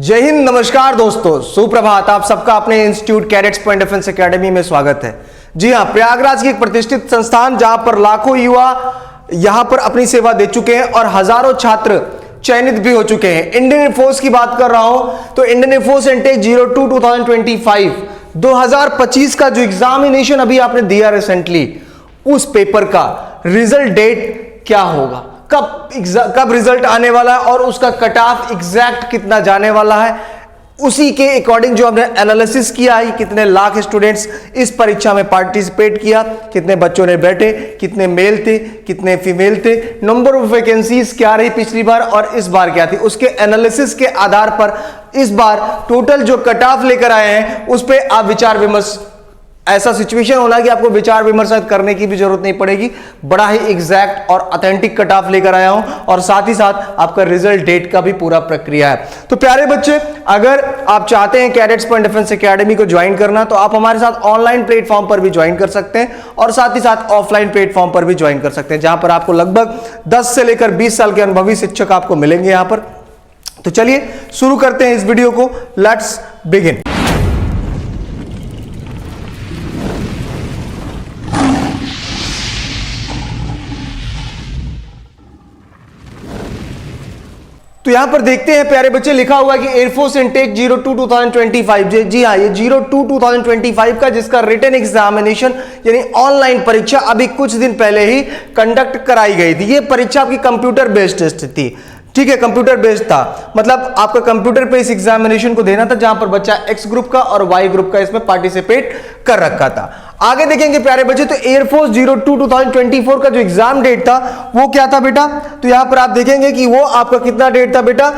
जय हिंद, नमस्कार दोस्तों, सुप्रभात। आप सबका अपने institute cadets point defence academy में स्वागत है। जी हां, प्रयागराज की एक प्रतिष्ठित संस्थान जहां पर लाखों युवा यहां पर अपनी सेवा दे चुके हैं और हजारों छात्र चयनित भी हो चुके हैं। इंडियन एयरफोर्स की बात कर रहा हूं तो इंडियन एयरफोर्स इनटेक 02 2025 2025 का जो एग्जामिनेशन अभी आपने दिया रिसेंटली, उस पेपर का रिजल्ट डेट क्या होगा, कब रिजल्ट आने वाला है और उसका कट ऑफ एग्जैक्ट कितना जाने वाला है, उसी के अकॉर्डिंग जो हमने एनालिसिस किया है, कितने लाख स्टूडेंट्स इस परीक्षा में पार्टिसिपेट किया, कितने बच्चों ने बैठे, कितने मेल थे, कितने फीमेल थे, नंबर ऑफ वैकेंसीज क्या रही पिछली बार और इस बार क्या थी, उसके एनालिसिस के आधार पर इस बार टोटल जो कट ऑफ लेकर आए हैं उस पर आप विचार विमर्श, ऐसा सिचुएशन होना कि आपको विचार विमर्श करने की भी जरूरत नहीं पड़ेगी। बड़ा ही एग्जैक्ट और ऑथेंटिक कट ऑफ लेकर आया हूं और साथ ही साथ आपका रिजल्ट डेट का भी पूरा प्रक्रिया है। तो प्यारे बच्चे, अगर आप चाहते हैं कैडेट्स पॉइंट डिफेंस एकेडमी को ज्वाइन करना तो आप हमारे साथ ऑनलाइन प्लेटफॉर्म पर भी ज्वाइन कर सकते हैं और साथ ही साथ ऑफलाइन प्लेटफॉर्म पर भी ज्वाइन कर सकते हैं, जहां पर आपको लगभग 10 से लेकर 20 साल के अनुभवी शिक्षक आपको मिलेंगे यहां पर। तो चलिए शुरू करते हैं इस वीडियो को। Let's begin. तो यहां पर देखते हैं प्यारे बच्चे, लिखा हुआ है कि एयरफोर्स इनटेक 02 2025। जी हाँ, ये 02 2025 का जिसका रिटन एग्जामिनेशन यानी ऑनलाइन परीक्षा अभी कुछ दिन पहले ही कंडक्ट कराई गई थी। ये परीक्षा आपकी कंप्यूटर बेस्ड टेस्ट थी, ठीक है, कंप्यूटर बेस्ड था। मतलब आपका कंप्यूटर पे इस एग्जामिनेशन को देना था, जहां पर बच्चा एक्स ग्रुप का और वाई ग्रुप का इसमें पार्टिसिपेट कर रखा था। आगे देखेंगे प्यारे बच्चे, तो एयरफोर्स 02 2024 का जो एग्जाम डेट था वो क्या था बेटा, तो यहां पर आप देखेंगे कि वो आपका कितना डेट था बेटा,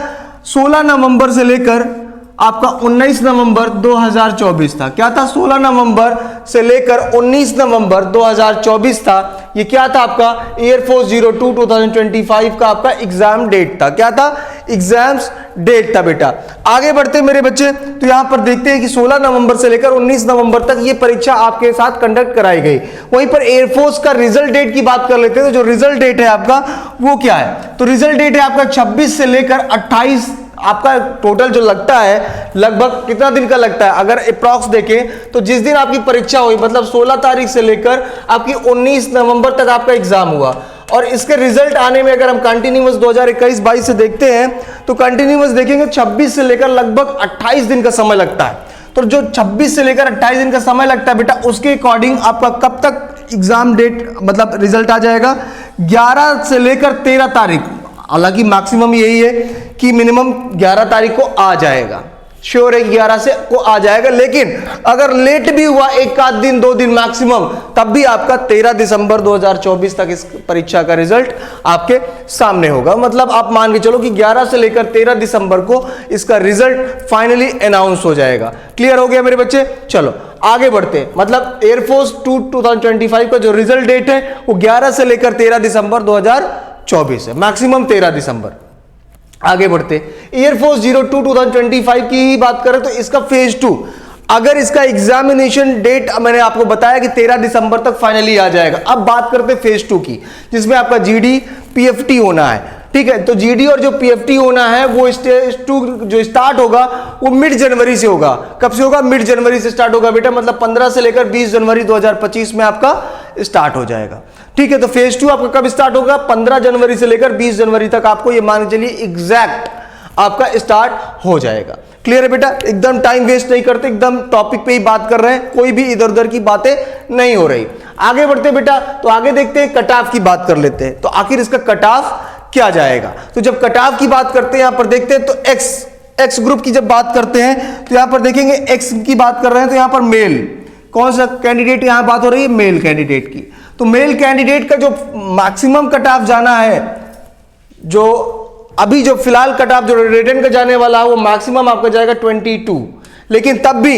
16 नवंबर से लेकर आपका 19 नवंबर 2024 था। क्या था? 16 नवंबर से लेकर 19 नवंबर 2024 था। ये क्या था? आपका एयरफोर्स 02 2025 का आपका एग्जाम डेट था। क्या था? एग्जाम्स डेट था बेटा। आगे बढ़ते मेरे बच्चे, तो यहां पर देखते हैं कि 16 नवंबर से लेकर 19 नवंबर तक ये परीक्षा आपके साथ कंडक्ट कराई गई। वहीं पर एयरफोर्स का रिजल्ट डेट की बात कर लेते हैं, तो जो रिजल्ट डेट है आपका वो क्या है, तो रिजल्ट डेट है आपका 26 से लेकर 28। आपका टोटल जो लगता है लगभग कितना दिन का लगता है, अगर अप्रॉक्स देखें तो जिस दिन आपकी परीक्षा हुई, मतलब 16 तारीख से लेकर आपकी 19 नवंबर तक आपका एग्जाम हुआ, और इसके रिजल्ट आने में अगर हम कंटिन्यूअस 2021-22 से देखते हैं तो कंटिन्यूअस देखेंगे 26 से लेकर लगभग 28 दिन का समय लगता है। तो जो 26 से लेकर 28 दिन का समय लगता है बेटा, उसके अकॉर्डिंग आपका कब तक एग्जाम डेट मतलब रिजल्ट आ जाएगा, 11 से लेकर 13 तारीख। हालांकि मैक्सिमम यही है कि मिनिमम 11 तारीख को आ जाएगा, श्योर है 11 से को आ जाएगा, लेकिन अगर लेट भी हुआ एक आध दिन 2 दिन मैक्सिमम, तब भी आपका 13 दिसंबर 2024 तक इस परीक्षा का रिजल्ट आपके सामने होगा। मतलब आप मान के चलो कि 11 से लेकर 13 दिसंबर को इसका रिजल्ट फाइनली अनाउंस हो जाएगा। क्लियर हो गया मेरे बच्चे? चलो आगे बढ़ते। मतलब एयरफोर्स 2025 का जो रिजल्ट डेट है वो 11 से लेकर 13 दिसंबर 2024 है, मैक्सिमम 13 दिसंबर। आगे बढ़ते, एयरफोर्स 02 2025 की ही बात करें तो इसका फेज 2, अगर इसका एग्जामिनेशन डेट मैंने आपको बताया कि 13 दिसंबर तक फाइनली आ जाएगा। अब बात करते फेज 2 की, जिसमें आपका जीडी पीएफटी होना है, ठीक है। तो जीडी और जो पीएफटी होना है वो स्टेज 2 जो स्टार्ट होगा वो मिड जनवरी से होगा। कब से होगा? मिड जनवरी से स्टार्ट होगा बेटा, मतलब 15 से लेकर 20 जनवरी 2025 में आपका स्टार्ट हो जाएगा, ठीक है। तो फेज 2 आपका कब स्टार्ट होगा? 15 जनवरी से लेकर 20 जनवरी तक आपको ये मान के चलिए एग्जैक्ट आपका स्टार्ट हो जाएगा। क्लियर है बेटा? एकदम टाइम वेस्ट नहीं करते, एकदम टॉपिक पे ही बात कर रहे हैं, कोई भी इधर उधर की बातें नहीं हो रही। आगे बढ़ते बेटा, तो आगे देखते हैं कट ऑफ की बात कर लेते हैं। तो आखिर इसका कट ऑफ क्या जाएगा? तो जब कट ऑफ की बात करते हैं यहां पर देखते हैं, तो एक्स ग्रुप की जब बात करते हैं तो यहां पर देखेंगे एक्स की बात कर रहे हैं, तो यहां पर मेल, कौन सा कैंडिडेट यहां बात हो रही है? मेल कैंडिडेट की। तो मेल कैंडिडेट का जो मैक्सिमम कट ऑफ जाना है, जो अभी जो फिलहाल कट ऑफ जो रिटन का जाने वाला है वो मैक्सिमम आपका जाएगा 22। लेकिन तब भी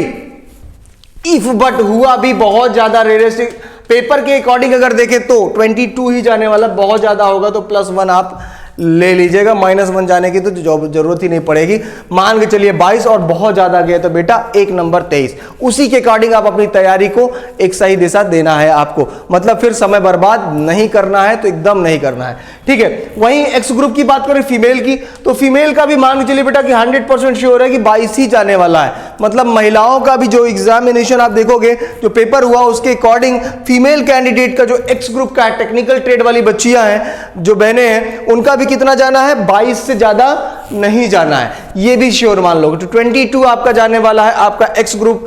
इफ बट हुआ भी बहुत ज्यादा रियलिस्टिक पेपर के अकॉर्डिंग अगर देखें तो 22 ही जाने वाला, बहुत ज्यादा होगा तो +1 आप ले लीजिएगा, -1 जाने की तो जरूरत ही नहीं पड़ेगी। मान के चलिए 22 और बहुत ज्यादा गया तो बेटा 1 नंबर 23, उसी के अकॉर्डिंग आप अपनी तैयारी को एक सही दिशा देना है आपको, मतलब फिर समय बर्बाद नहीं करना है, तो एकदम नहीं करना है, ठीक है। वहीं एक्स ग्रुप की बात करें फीमेल की, तो फीमेल का भी मान के चलिए बेटा कि 100% श्योर है कि 22 ही जाने वाला है, मतलब महिलाओं का भी जो एग्जामिनेशन आप देखोगे, जो पेपर हुआ उसके अकॉर्डिंग फीमेल कैंडिडेट का जो एक्स ग्रुप का टेक्निकल ट्रेड वाली बच्चियां हैं, जो बहनें हैं, उनका भी कितना जाना है, 22 से ज्यादा नहीं जाना है, ये भी श्योर मान लो। तो 22 आपका जाने वाला है आपका एक्स ग्रुप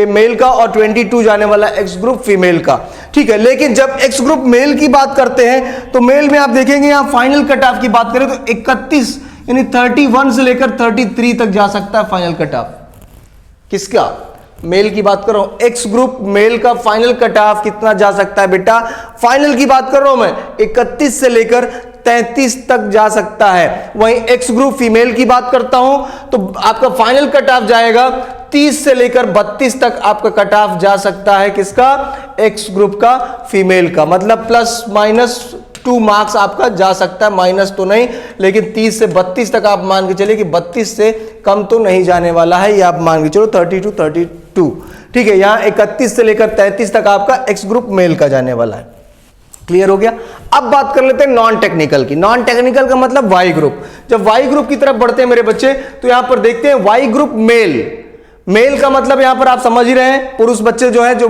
मेल का, और 22 जाने वाला एक्स ग्रुप फीमेल का, ठीक है। लेकिन जब एक्स ग्रुप मेल की बात करते हैं तो मेल में आप देखेंगे यहां फाइनल कट ऑफ की बात करें तो 31 यानी 31 से लेकर 33 तक जा सकता है फाइनल कट ऑफ। किसका? मेल की बात कर रहा हूं, एक्स ग्रुप मेल का फाइनल कट ऑफ कितना जा सकता है बेटा, फाइनल की बात कर रहा हूं मैं, 31 से लेकर 33 तक जा सकता है। वहीं एक्स ग्रुप फीमेल की बात करता हूं तो आपका फाइनल कट ऑफ जाएगा 30 से लेकर 32 तक आपका कट ऑफ जा सकता है। किसका? एक्स ग्रुप का फीमेल का, मतलब +-2 मार्क्स आपका जा सकता है, माइनस तो नहीं, लेकिन 30 से 32 तक आप मान के चलिए कि 32 से कम तो नहीं जाने वाला है, ये आप मान के चलो 32, ठीक है। यहां 31 से लेकर 33 तक आपका एक्स ग्रुप मेल का जाने वाला है। क्लियर हो गया? अब बात कर लेते हैं नॉन टेक्निकल की। नॉन टेक्निकल का मतलब वाई ग्रुप। जब वाई ग्रुप की तरफ बढ़ते हैं मेरे बच्चे, तो यहां पर देखते हैं वाई ग्रुप मेल। मेल का मतलब यहां पर आप समझ ही रहे हैं, पुरुष बच्चे जो हैं, जो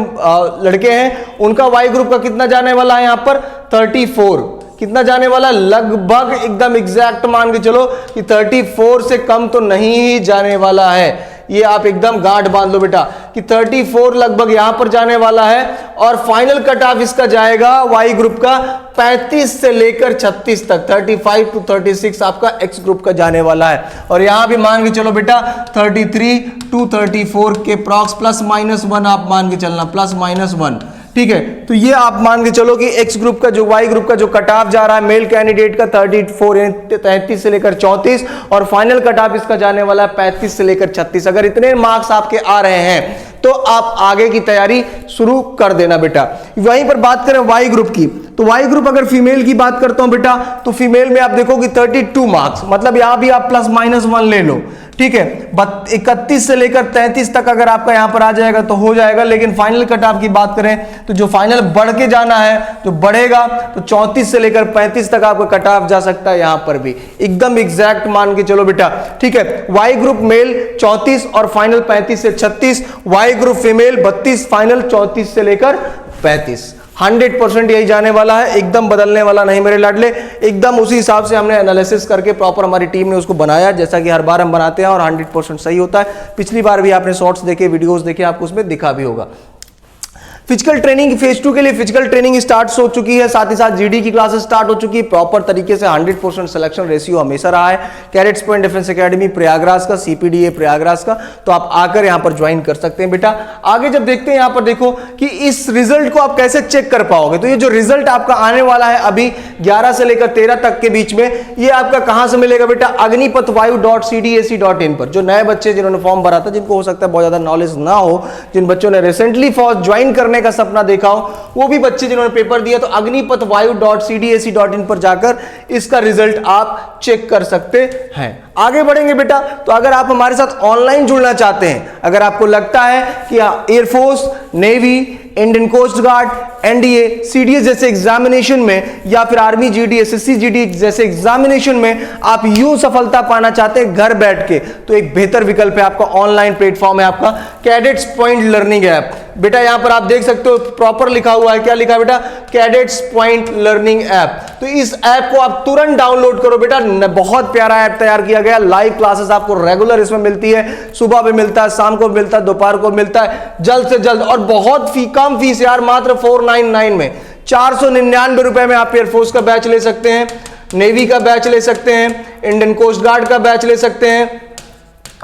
लड़के हैं, उनका वाई ग्रुप का कितना जाने वाला है यहां पर 34। कितना जाने वाला? लगभग एकदम एग्जैक्ट मान के चलो कि 34 से कम तो नहीं ही जाने वाला है। ये आप एकदम गांठ बांध लो बेटा कि 34 लगभग यहां पर जाने वाला है, और फाइनल कट ऑफ इसका जाएगा वाई ग्रुप का 35 से लेकर 36 तक, 35 to 36 आपका एक्स ग्रुप का जाने वाला है। और यहां भी मान के चलो बेटा 33 to 34 के प्रॉक्स +-1 आप मान के चलना, +-1, ठीक है। तो ये आप मान के चलो कि एक्स ग्रुप का जो वाई ग्रुप का जो कट ऑफ जा रहा है मेल कैंडिडेट का 34 यानी 33 से लेकर 34, और फाइनल कट ऑफ इसका जाने वाला है 35 से लेकर 36। अगर इतने मार्क्स आपके आ रहे हैं तो आप आगे की तैयारी शुरू कर देना बेटा। वहीं पर बात करें वाई ग्रुप की, तो वाई ग्रुप अगर फीमेल की बात करता हूं बेटा, तो फीमेल में आप देखोगे 32 मार्क्स, मतलब यहां भी आप +-1 ले लो, ठीक है। 31 से लेकर 33 तक अगर आपका यहां पर आ जाएगा तो हो जाएगा। लेकिन फाइनल कट ऑफ की बात करें तो जो फाइनल बढ़ के जाना है, जो बढ़ेगा, तो 34 से लेकर 35 तक आपका कट ऑफ जा सकता है यहां पर भी, एकदम एग्जैक्ट मान के चलो बेटा, ठीक है। वाई ग्रुप मेल 34 और फाइनल 35 से 36, वाई ग्रुप फीमेल 32, फाइनल 34 से लेकर 35। 100% यही जाने वाला है, एकदम बदलने वाला नहीं मेरे लाडले। एकदम उसी हिसाब से हमने एनालिसिस करके प्रॉपर हमारी टीम ने उसको बनाया, जैसा कि हर बार हम बनाते हैं, और 100% सही होता है। पिछली बार भी आपने शॉर्ट्स देखे, वीडियोस देखे, आपको उसमें दिखा भी होगा। फिजिकल ट्रेनिंग फेज 2 के लिए फिजिकल ट्रेनिंग स्टार्ट हो चुकी है, साथ ही साथ जीडी की क्लासेस स्टार्ट हो चुकी है प्रॉपर तरीके से। 100% सिलेक्शन रेशियो हमेशा रहा है। Cadets point defence academy Prayagraj का, सीपीडीए प्रयागराज का, तो आप आकर यहां पर ज्वाइन कर सकते हैं बेटा। आगे जब देखते हैं यहां पर देखो कि इस रिजल्ट को आप कैसे चेक कर पाओगे, तो ये जो रिजल्ट आपका आने वाला है अभी 11 से लेकर 13 तक के बीच में, ये आपका कहां से मिलेगा बेटा? agnipatvayu.cdac.in पर। जो नए बच्चे जिन्होंने फॉर्म भरा था, जिनको हो सकता है बहुत ज्यादा नॉलेज ना हो, जिन बच्चों ने रिसेंटली फॉर्म ज्वाइन करने का सपना देखा हो, वो भी बच्चे जिन्होंने पेपर दिया, तो agnipatvayu.cdac.in पर जाकर इसका रिजल्ट आप चेक कर सकते हैं। आगे बढ़ेंगे बेटा, तो अगर आप हमारे साथ ऑनलाइन जुड़ना चाहते हैं, अगर आपको लगता है कि air force, navy, Indian coast guard, NDA, CDS जैसे एग्जामिनेशन में, या फिर आर्मी जीडी, एसएससी जीडी जैसे एग्जामिनेशन में आप यूं सफलता पाना चाहते हैं घर बैठ के, तो एक बेहतर विकल्प है आपका, ऑनलाइन प्लेटफॉर्म है आपका कैडेट्स पॉइंट लर्निंग ऐप। बेटा यहां पर आप देख सकते हो प्रॉपर लिखा हुआ है, क्या लिखा है बेटा? Cadets point learning app. तो इस ऐप को आप तुरंत डाउनलोड करो बेटा, बहुत प्यारा ऐप तैयार किया गया। लाइव क्लासेस आपको रेगुलर इसमें मिलती है, सुबह भी मिलता है, शाम को मिलता है, दोपहर को मिलता है, जल्द से जल्द। और बहुत कम फीस यार, मात्र 499 में, 499 रुपए में आप एयरफोर्स का बैच ले सकते हैं, नेवी का बैच ले सकते हैं, इंडियन कोस्ट गार्ड का बैच ले सकते हैं,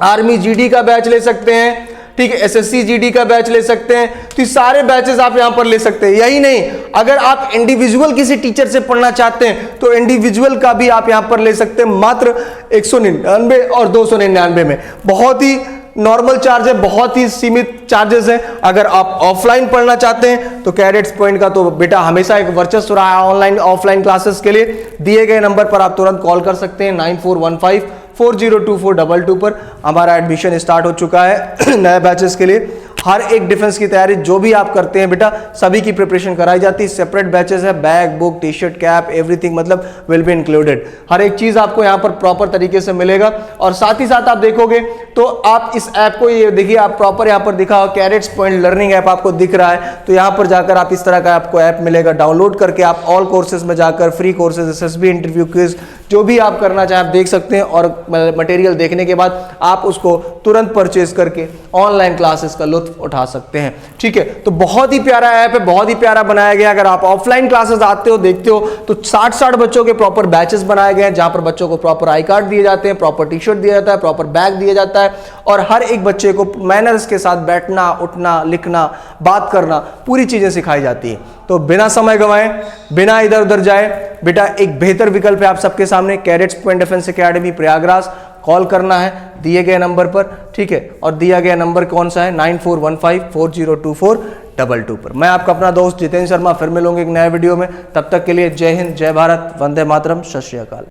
आर्मी जीडी का बैच ले सकते हैं, ठीक है, एसएससी जीडी का बैच ले सकते हैं। तो ये सारे बैचेस आप यहां पर ले सकते हैं। यही नहीं, अगर आप इंडिविजुअल किसी टीचर से पढ़ना चाहते हैं तो इंडिविजुअल का भी आप यहां पर ले सकते हैं, मात्र 199 और 299 में। बहुत ही नॉर्मल चार्ज है, बहुत ही सीमित चार्जेस है। अगर आप ऑफलाइन पढ़ना चाहते हैं तो कैडेट्स पॉइंट का तो बेटा हमेशा एक वर्चस्व रहा है ऑनलाइन ऑफलाइन क्लासेस के लिए। दिए गए नंबर पर आप तुरंत कॉल कर सकते हैं 9415402422 पर। हमारा एडमिशन स्टार्ट हो चुका है नए बैचेस के लिए। हर एक डिफेंस की तैयारी जो भी आप करते हैं बेटा सभी की प्रिपरेशन कराई जाती है। सेपरेट बैचेस है, bag, book, T shirt, cap, everything मतलब विल बी इंक्लूडेड। हर एक चीज आपको यहाँ पर प्रॉपर तरीके से मिलेगा। और साथ ही साथ आप देखोगे तो आप इस ऐप को, ये देखिए आप प्रॉपर यहाँ पर दिखा कैडेट्स पॉइंट लर्निंग ऐप आपको दिख रहा है, तो यहाँ पर जाकर आप इस तरह का आपको ऐप मिलेगा। डाउनलोड करके आप ऑल कोर्सेज में जाकर free courses, SSB interview, quiz जो भी आप करना चाहें आप देख सकते हैं। और मटेरियल देखने के बाद आप उसको तुरंत परचेज करके ऑनलाइन क्लासेस का लुत्फ उठा सकते हैं। ठीक है, तो बहुत ही प्यारा ऐप है, बहुत ही प्यारा बनाया गया। अगर आप ऑफलाइन क्लासेस आते हो देखते हो तो 60 बच्चों के प्रॉपर बैचेस बनाए गए हैं, जहां पर बच्चों को प्रॉपर आई कार्ड दिए जाते हैं, प्रॉपर टी शर्ट दिया जाता है, प्रॉपर बैग दिया जाता है, और हर एक बच्चे को मैनर्स के साथ बैठना, उठना, लिखना, बात करना, पूरी चीजें सिखाई जाती है। तो बिना समय गंवाए, बिना इधर उधर जाए बेटा, एक बेहतर विकल्प है आप सबके सामने, cadets point defence academy Prayagraj. Call करना है दिए गए नंबर पर, ठीक है। और दिया गया नंबर कौन सा है? 9415402422 पर। मैं आपका अपना दोस्त जितेंद्र शर्मा, फिर मिलूंगा एक नए वीडियो में। तब तक के लिए जय हिंद, जय भारत, वंदे मातरम, सत श्री अकाल।